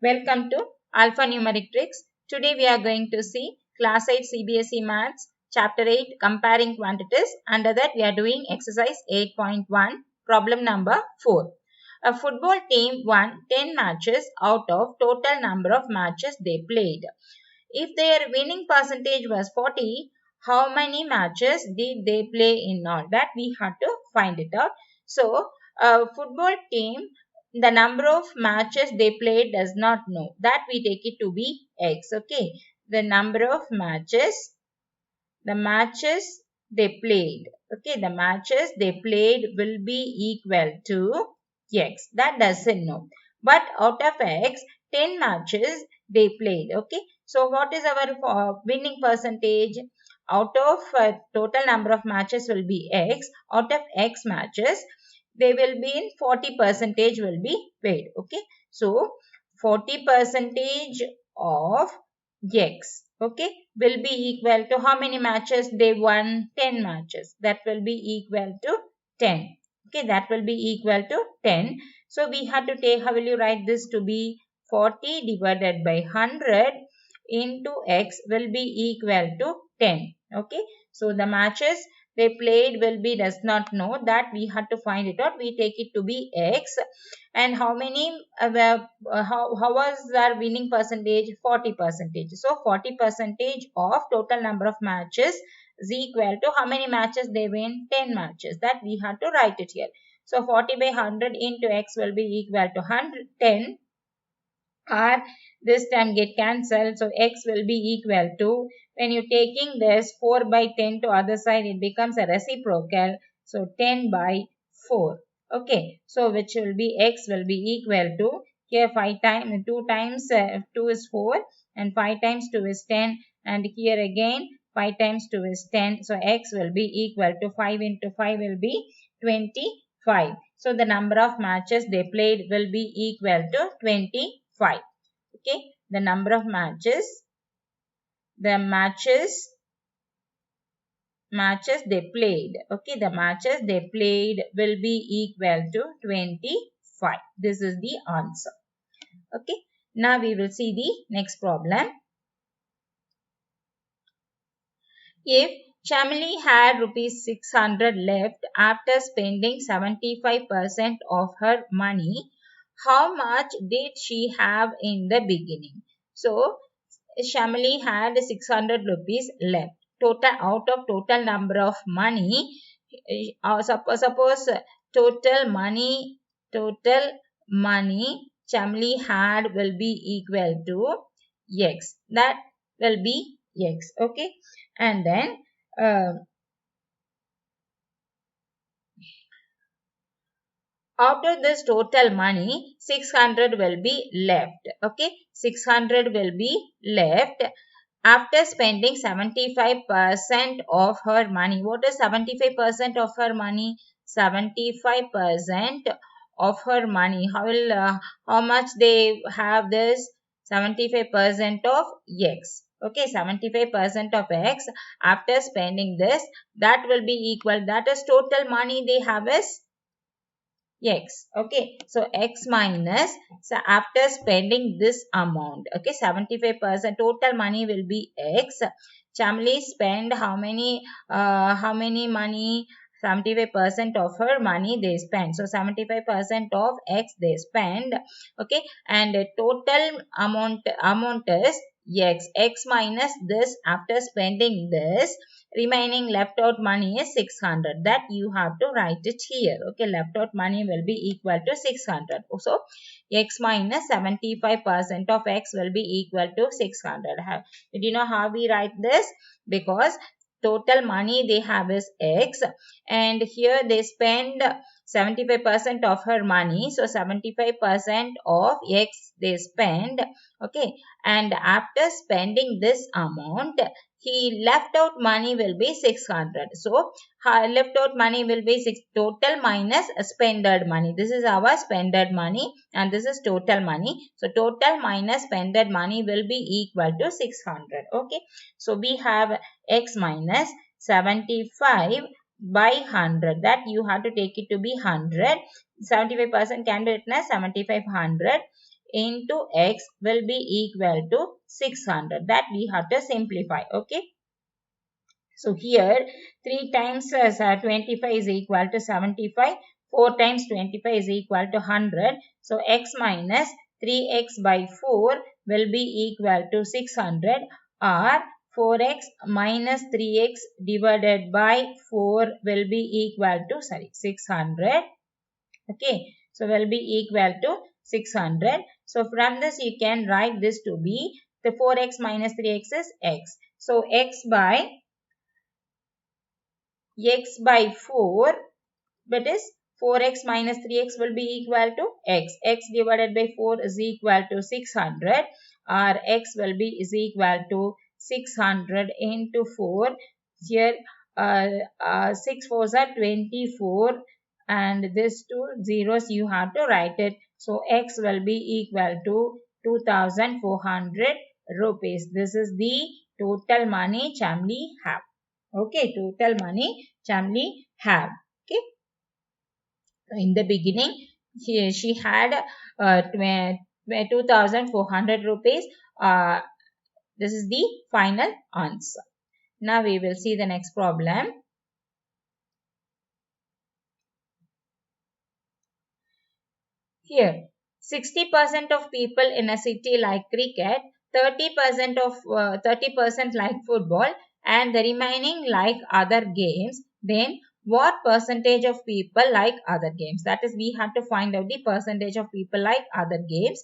Welcome to AlphaNumericTricks. Today we are going to see Class 8 CBSE Maths, Chapter 8 Comparing Quantities. Under that we are doing exercise 8.1, problem number 4. A football team won 10 matches out of total number of matches they played. If their winning percentage was 40, how many matches did they play in all? That we have to find it out. So, a football team, the number of matches they played does not know. That we take it to be X. Okay. The number of matches, the matches they played. Okay. The matches they played will be equal to X. That doesn't know. But out of X, 10 matches they played. Okay. So what is our winning percentage? Out of total number of matches will be X. Out of X matches, they will be in 40 percentage will be paid. Okay. So 40 percentage of X, okay, will be equal to how many matches they won? 10 matches. That will be equal to 10. Okay, that will be equal to 10. So we have to take, how will you write this to be? 40 divided by 100 into X will be equal to 10. Okay, so the matches they played will be does not know, that we have to find it out. We take it to be X. And how many how was their winning percentage? 40 percentage. So 40 percentage of total number of matches is equal to how many matches they win? 10 matches. That we have to write it here. So 40 by 100 into X will be equal to 110, or this term get cancelled. So X will be equal to, when you taking this 4 by 10 to other side, it becomes a reciprocal. So 10 by 4. Okay. So which will be X will be equal to, here 5 times 2 times 2 is 4 and 5 times 2 is 10, and here again 5 times 2 is 10. So X will be equal to 5 into 5 will be 25. So the number of matches they played will be equal to 25. Okay, the number of matches, the matches they played. Okay, the matches they played will be equal to 25. This is the answer. Okay, now we will see the next problem. If Shamli had rupees 600 left after spending 75% of her money, how much did she have in the beginning? So, Shamli had 600 rupees left. Total, out of total number of money, suppose total money Shamli had will be equal to X. That will be X. Okay. And then out of this total money, 600 will be left. Okay, 600 will be left after spending 75% of her money. What is 75% of her money? 75% of her money. How much they have this? 75% of X. Okay, 75% of X after spending this, that will be equal. That is total money they have is X. Okay, so X minus, so after spending this amount, okay, 75% total money will be X. Chamli spend how many money? 75% of her money they spend. So 75% of X they spend. Okay, and the total amount is X. X minus this, after spending this, remaining left out money is 600. That you have to write it here. Okay, left out money will be equal to 600. So X minus 75% of X will be equal to 600. Did you know how we write this? Because total money they have is X, and here they spend 75% of her money. So 75% of X they spend. Okay, and after spending this amount, he left out money will be 600. So left out money will be total minus spended money. This is our spended money and this is total money. So total minus spended money will be equal to 600. Okay, so we have X minus 75 by 100. That you have to take it to be 100. 75% can be written as 7500 into x will be equal to 600. That we have to simplify. Okay. So here 3 times 25 is equal to 75. 4 times 25 is equal to 100. So x minus 3x by 4 will be equal to 600, or 4x minus 3x divided by 4 will be equal to 600. Okay. So will be equal to 600. So from this you can write this to be the 4x minus 3x is x. So x by 4, that is 4x minus 3x will be equal to x. X divided by 4 is equal to 600, or x will be is equal to 600 into 4. Here 6 4s are 24, and this two zeros you have to write it. So x will be equal to 2400 rupees. This is the total money Chamli have. Okay, total money Chamli have. Okay. In the beginning, she had 2400 rupees. This is the final answer. Now we will see the next problem. Here, 60% of people in a city like cricket, 30% like football, and the remaining like other games. Then what percentage of people like other games? That is, we have to find out the percentage of people like other games.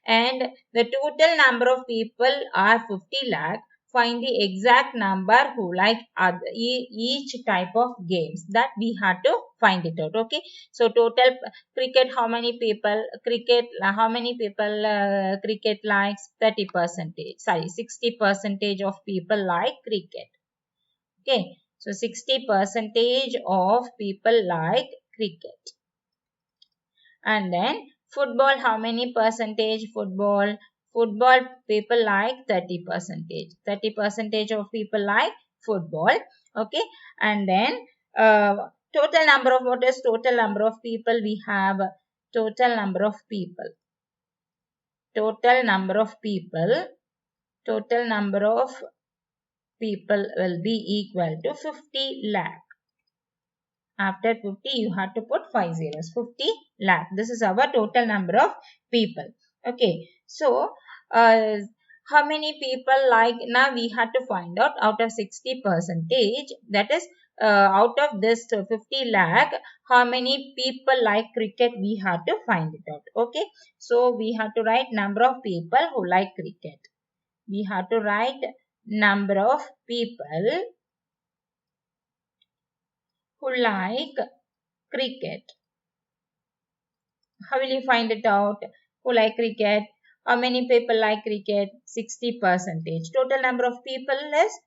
And the total number of people are 50 lakh. Find the exact number who like each type of games. That we have to find it out. Okay. So total cricket, how many people cricket likes? 30%. Sorry, 60% of people like cricket. Okay. So 60% of people like cricket. And then football, how many percentage? Football people like 30%. 30% of people like football. Okay. And then total number of, what is total number of people? We have total number of people. Total number of people will be equal to 50 lakh. After 50, you have to put 5 zeros. 50 lakh. This is our total number of people. Okay. So, how many people like, now we have to find out of 60%, that is, out of this 50 lakh, how many people like cricket, we have to find it out. Okay. So, we have to write number of people who like cricket. We have to write number of people who like cricket. How will you find it out? Who like cricket? How many people like cricket? 60%. Total number of people is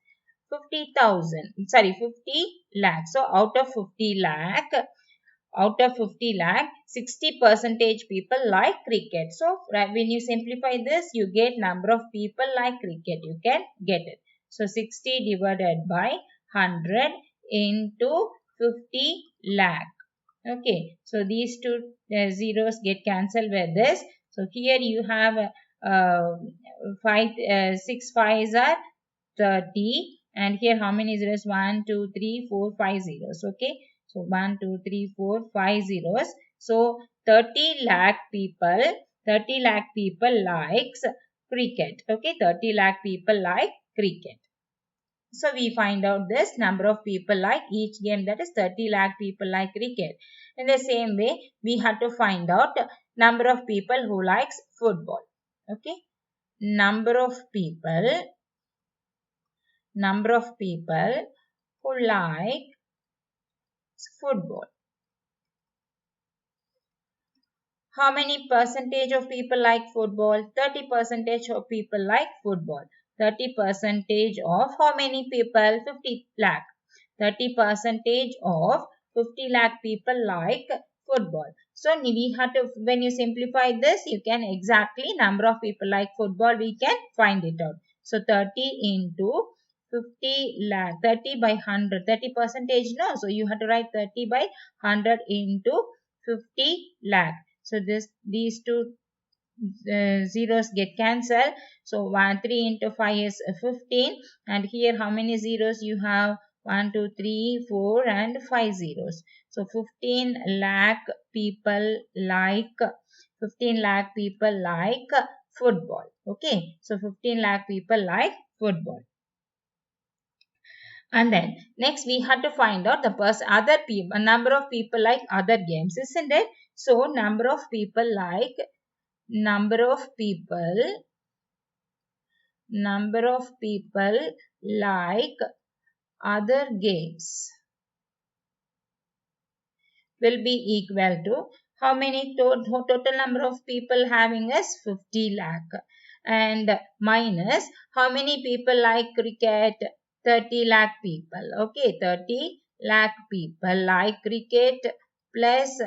50,000. Sorry, 50 lakh. So out of 50 lakh, 60% people like cricket. So when you simplify this, you get number of people like cricket. You can get it. So 60 divided by 100 into 50 lakh. Okay, so these two zeros get cancelled with this. So here you have 6 5s are 30, and here how many zeros? 1 2 3 4 5 zeros. Okay, so 1 2 3 4 5 zeros. So 30 lakh people likes cricket. Okay, 30 lakh people like cricket. So we find out this number of people like each game, that is 30 lakh people like cricket. In the same way, we have to find out number of people who likes football. Okay. Number of people who like football. How many percentage of people like football? 30% of people like football. 30% of how many people? 50 lakh. 30% of 50 lakh people like football. So we have to, when you simplify this, you can exactly number of people like football, we can find it out. So 30 into 50 lakh, 30 by 100, 30%, no. So you have to write 30 by 100 into 50 lakh. So these two zeros get cancelled. So 3 into 5 is 15. And here how many zeros you have? 1, 2, 3, 4 and 5 zeros. So 15 lakh people like football. Okay. So 15 lakh people like football. And then next we had to find out the number of people like other games, isn't it? So number of people like other games will be equal to how many total number of people having is 50 lakh, and minus how many people like cricket? 30 lakh people. Okay, 30 lakh people like cricket plus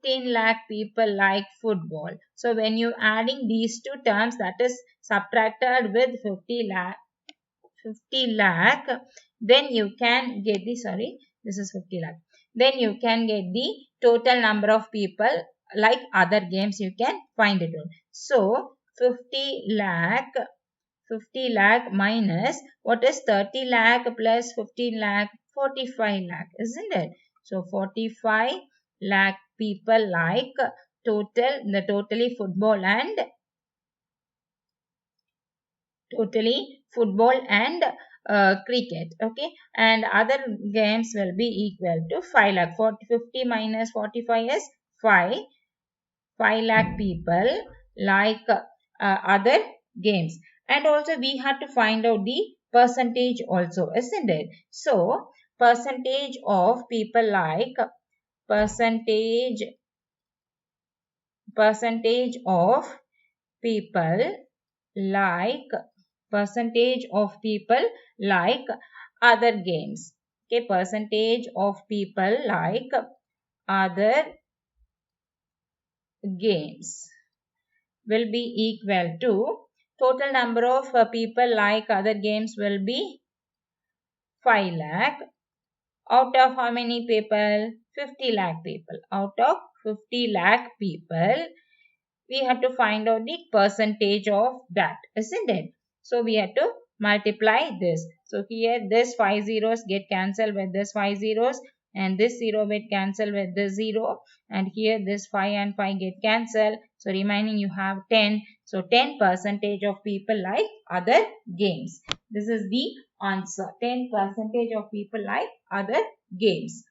15 lakh people like football. So when you adding these two terms, that is subtracted with 50 lakh, then you can get this is 50 lakh. Then you can get the total number of people like other games, you can find it out. So 50 lakh minus what is 30 lakh plus 15 lakh? 45 lakh, isn't it? So 45 lakh people like totally football and cricket. Okay, and other games will be equal to 5 lakh. 50 minus 45 is 5 lakh people like other games. And also we had to find out the percentage also, isn't it? So percentage of people like percentage of people like other games. Okay, percentage of people like other games will be equal to total number of people like other games will be 5 lakh. Out of how many people? 50 lakh people. Out of 50 lakh people, we had to find out the percentage of that, isn't it? So we had to multiply this. So here this 5 zeros get cancelled with this 5 zeros, and this 0 get cancelled with this 0, and here this 5 and 5 get cancelled. So remaining you have 10. So 10% of people like other games. This is the answer. 10% of people like other games.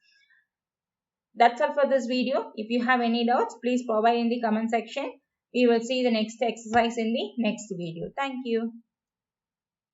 That's all for this video. If you have any doubts, please provide in the comment section. We will see the next exercise in the next video. Thank you.